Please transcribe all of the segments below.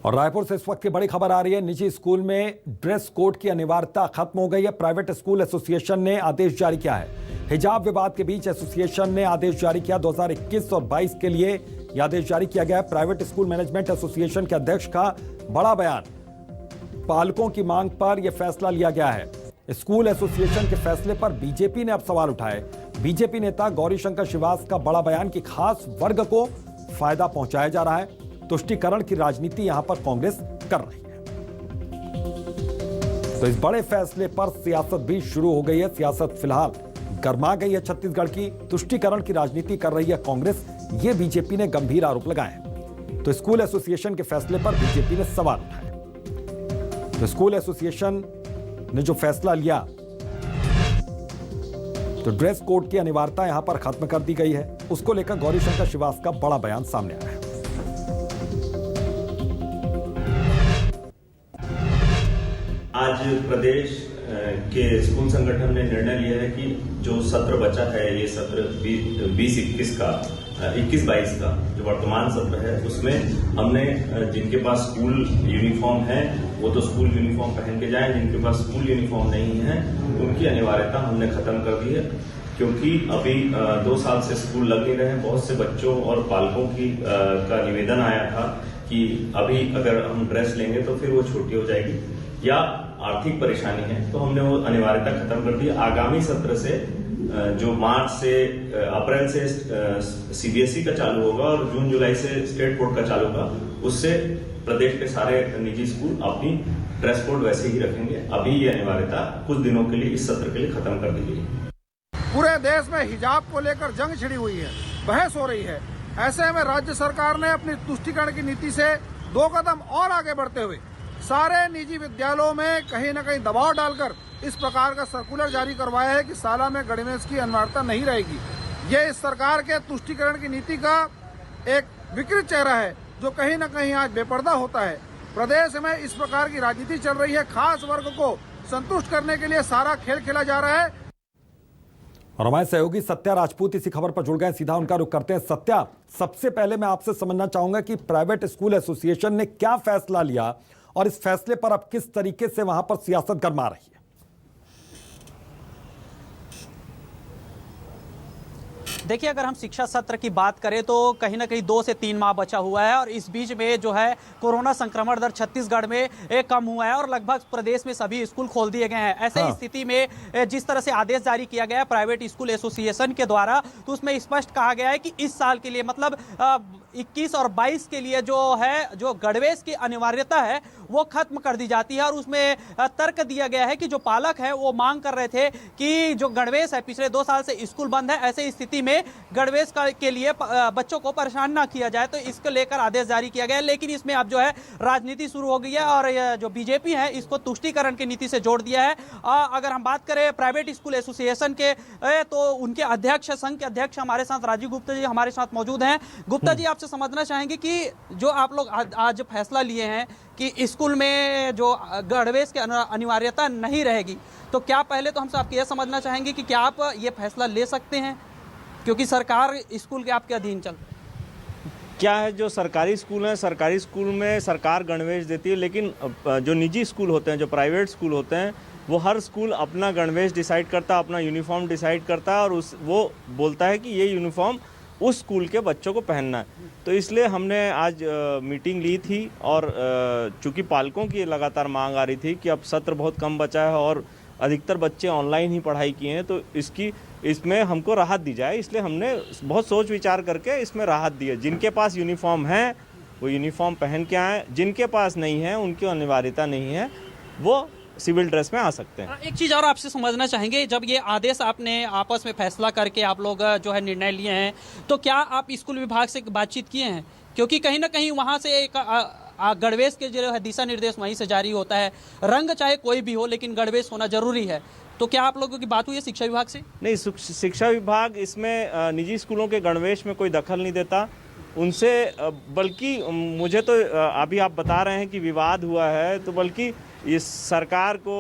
और रायपुर से इस वक्त की बड़ी खबर आ रही है। निजी स्कूल में ड्रेस कोड की अनिवार्यता खत्म हो गई है। प्राइवेट स्कूल एसोसिएशन ने आदेश जारी किया है। हिजाब विवाद के बीच एसोसिएशन ने आदेश जारी किया। 2021 और 22 के लिए यह आदेश जारी किया गया है। प्राइवेट स्कूल मैनेजमेंट एसोसिएशन के अध्यक्ष का बड़ा बयान। पालकों की मांग पर यह फैसला लिया गया है। स्कूल एसोसिएशन के फैसले पर बीजेपी ने अब सवाल उठाए। बीजेपी नेता गौरीशंकर श्रीवास्तव का बड़ा बयान कि खास वर्ग को फायदा पहुंचाया जा रहा है। तुष्टीकरण की राजनीति यहां पर कांग्रेस कर रही है। तो इस बड़े फैसले पर सियासत भी शुरू हो गई है। सियासत फिलहाल गर्मा गई है। छत्तीसगढ़ की तुष्टीकरण की राजनीति कर रही है कांग्रेस। ये बीजेपी ने गंभीर आरोप लगाए हैं। तो स्कूल एसोसिएशन के फैसले पर बीजेपी ने सवाल उठाए। तो स्कूल एसोसिएशन ने जो फैसला लिया, तो ड्रेस कोड की अनिवार्यता यहां पर खत्म कर दी गई है। उसको लेकर गौरीशंकर श्रीवास्तव का बड़ा बयान सामने आया है। आज प्रदेश के स्कूल संगठन ने निर्णय लिया है कि जो सत्र बचा है, ये सत्र 20-21 का 21-22 का जो वर्तमान सत्र है, उसमें हमने जिनके पास स्कूल यूनिफॉर्म है वो तो स्कूल यूनिफॉर्म पहन के जाएं, जिनके पास स्कूल यूनिफॉर्म नहीं है उनकी अनिवार्यता हमने खत्म कर दी है। क्योंकि अभी 2 साल से स्कूल लग नहीं रहे। बहुत से बच्चों और पालकों का निवेदन आया था कि अभी अगर हम ड्रेस लेंगे तो फिर वो छोटी हो जाएगी या आर्थिक परेशानी है, तो हमने वो अनिवार्यता खत्म कर दी। आगामी सत्र से जो अप्रैल से सीबीएसई का चालू होगा और जून जुलाई से स्टेट बोर्ड का चालू होगा, उससे प्रदेश के सारे निजी स्कूल अपनी ड्रेस कोड वैसे ही रखेंगे। अभी ये अनिवार्यता कुछ दिनों के लिए, इस सत्र के लिए खत्म कर दी गई है। पूरे देश में हिजाब को लेकर जंग छिड़ी हुई है, बहस हो रही है। ऐसे में राज्य सरकार ने अपनी तुष्टीकरण की नीति से 2 कदम और आगे बढ़ते हुए सारे निजी विद्यालयों में कहीं न कहीं दबाव डालकर इस प्रकार का सर्कुलर जारी करवाया है कि शाला में गणवेश की अनिवार्यता नहीं रहेगी। ये इस सरकार के तुष्टीकरण की नीति का एक विकृत चेहरा है जो कहीं न कहीं आज बेपर्दा होता है। प्रदेश में इस प्रकार की राजनीति चल रही है। खास वर्ग को संतुष्ट करने के लिए सारा खेल खेला जा रहा है। और हमारे सहयोगी सत्या राजपूत इसी खबर पर जुड़ गए। सीधा उनका रुख करते हैं। सत्या, सबसे पहले मैं आपसे समझना चाहूंगा कि प्राइवेट स्कूल एसोसिएशन ने क्या फैसला लिया और इस फैसले पर अब किस तरीके से वहां पर सियासत गरमा रही है। देखिए, अगर हम शिक्षा सत्र की बात करें तो कहीं ना कहीं 2 से 3 माह बचा हुआ है और इस बीच में जो है कोरोना संक्रमण दर छत्तीसगढ़ में कम हुआ है और लगभग प्रदेश में सभी स्कूल खोल दिए गए हैं। ऐसे स्थिति में जिस तरह से आदेश जारी किया गया है प्राइवेट स्कूल एसोसिएशन के द्वारा, तो उसमें स्पष्ट कहा गया है कि इस साल के लिए मतलब 21 और 22 के लिए जो गणवेश की अनिवार्यता है वो खत्म कर दी जाती है। और उसमें तर्क दिया गया है कि जो पालक है वो मांग कर रहे थे कि जो गणवेश है, पिछले 2 साल से स्कूल बंद है, ऐसे स्थिति में गणवेश के लिए बच्चों को परेशान ना किया जाए, तो इसको लेकर आदेश जारी किया गया है। लेकिन इसमें अब जो है राजनीति शुरू हो गई है और जो बीजेपी है इसको तुष्टीकरण की नीति से जोड़ दिया है। अगर हम बात करें प्राइवेट स्कूल एसोसिएशन के, तो उनके अध्यक्ष, संघ के अध्यक्ष हमारे साथ राजीव गुप्ता जी हमारे साथ मौजूद हैं। गुप्ता जी, आपसे समझना चाहेंगे कि जो आप लोग आज फैसला लिए हैं कि स्कूल में जो गणवेश की अनिवार्यता नहीं रहेगी, तो क्या पहले तो हमसे आपके यह समझना चाहेंगे कि क्या आप ये फैसला ले सकते हैं, क्योंकि सरकार स्कूल के आपके अधीन चल क्या है। जो सरकारी स्कूल हैं, सरकारी स्कूल में सरकार गणवेश देती है, लेकिन जो निजी स्कूल होते हैं, जो प्राइवेट स्कूल होते हैं, वो हर स्कूल अपना गणवेश डिसाइड करता है, अपना यूनिफॉर्म डिसाइड करता है और वो बोलता है कि ये यूनिफॉर्म उस स्कूल के बच्चों को पहनना है। तो इसलिए हमने आज मीटिंग ली थी और चूंकि पालकों की लगातार मांग आ रही थी कि अब सत्र बहुत कम बचा है और अधिकतर बच्चे ऑनलाइन ही पढ़ाई किए हैं, तो इसमें हमको राहत दी जाए, इसलिए हमने बहुत सोच विचार करके इसमें राहत दी है। जिनके पास यूनिफॉर्म है वो यूनिफॉर्म पहन के आए, जिनके पास नहीं है, उनकी अनिवार्यता नहीं है, वो सिविल ड्रेस में आ सकते हैं। एक चीज़ और आपसे समझना चाहेंगे, जब ये आदेश आपने आपस में फैसला करके आप लोग जो है निर्णय लिए हैं, तो क्या आप स्कूल विभाग से बातचीत किए हैं? क्योंकि कहीं ना कहीं वहाँ से एक गणवेश के जो है दिशा निर्देश वहीं से जारी होता है। रंग चाहे कोई भी हो, लेकिन गणवेश होना जरूरी है। तो क्या आप लोगों की बात हुई है शिक्षा विभाग से? नहीं, शिक्षा विभाग इसमें निजी स्कूलों के गणवेश में कोई दखल नहीं देता उनसे, बल्कि मुझे तो अभी आप बता रहे हैं कि विवाद हुआ है, तो बल्कि इस सरकार को,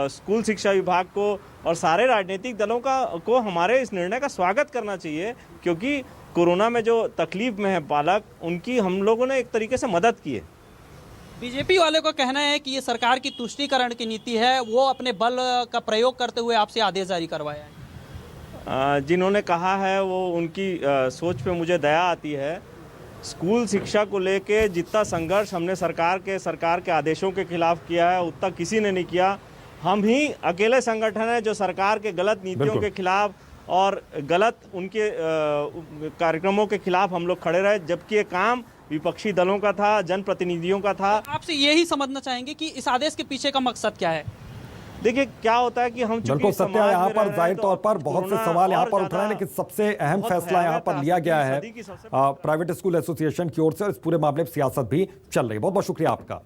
स्कूल शिक्षा विभाग को और सारे राजनीतिक दलों को हमारे इस निर्णय का स्वागत करना चाहिए, क्योंकि कोरोना में जो तकलीफ में है पालक, उनकी हम लोगों ने एक तरीके से मदद की है। बीजेपी वाले का कहना है कि ये सरकार की तुष्टीकरण की नीति है, वो अपने बल का प्रयोग करते हुए आपसे आदेश जारी करवाया है। जिन्होंने कहा है वो उनकी सोच पे मुझे दया आती है। स्कूल शिक्षा को लेके जितना संघर्ष हमने सरकार के आदेशों के खिलाफ किया है उतना किसी ने नहीं किया। हम ही अकेले संगठन है जो सरकार के गलत नीतियों के खिलाफ और गलत उनके कार्यक्रमों के खिलाफ हम लोग खड़े रहे, जबकि ये काम विपक्षी दलों का था, जनप्रतिनिधियों का था। आपसे यही समझना चाहेंगे कि इस आदेश के पीछे का मकसद क्या है? देखिए क्या होता है कि हम बिल्कुल सत्य है, यहाँ पर जाहिर तौर पर बहुत से सवाल यहाँ पर उठ रहे हैं, लेकिन सबसे अहम फैसला यहाँ पर लिया गया है प्राइवेट स्कूल एसोसिएशन की ओर से, और इस पूरे मामले में सियासत भी चल रही है। बहुत बहुत शुक्रिया आपका।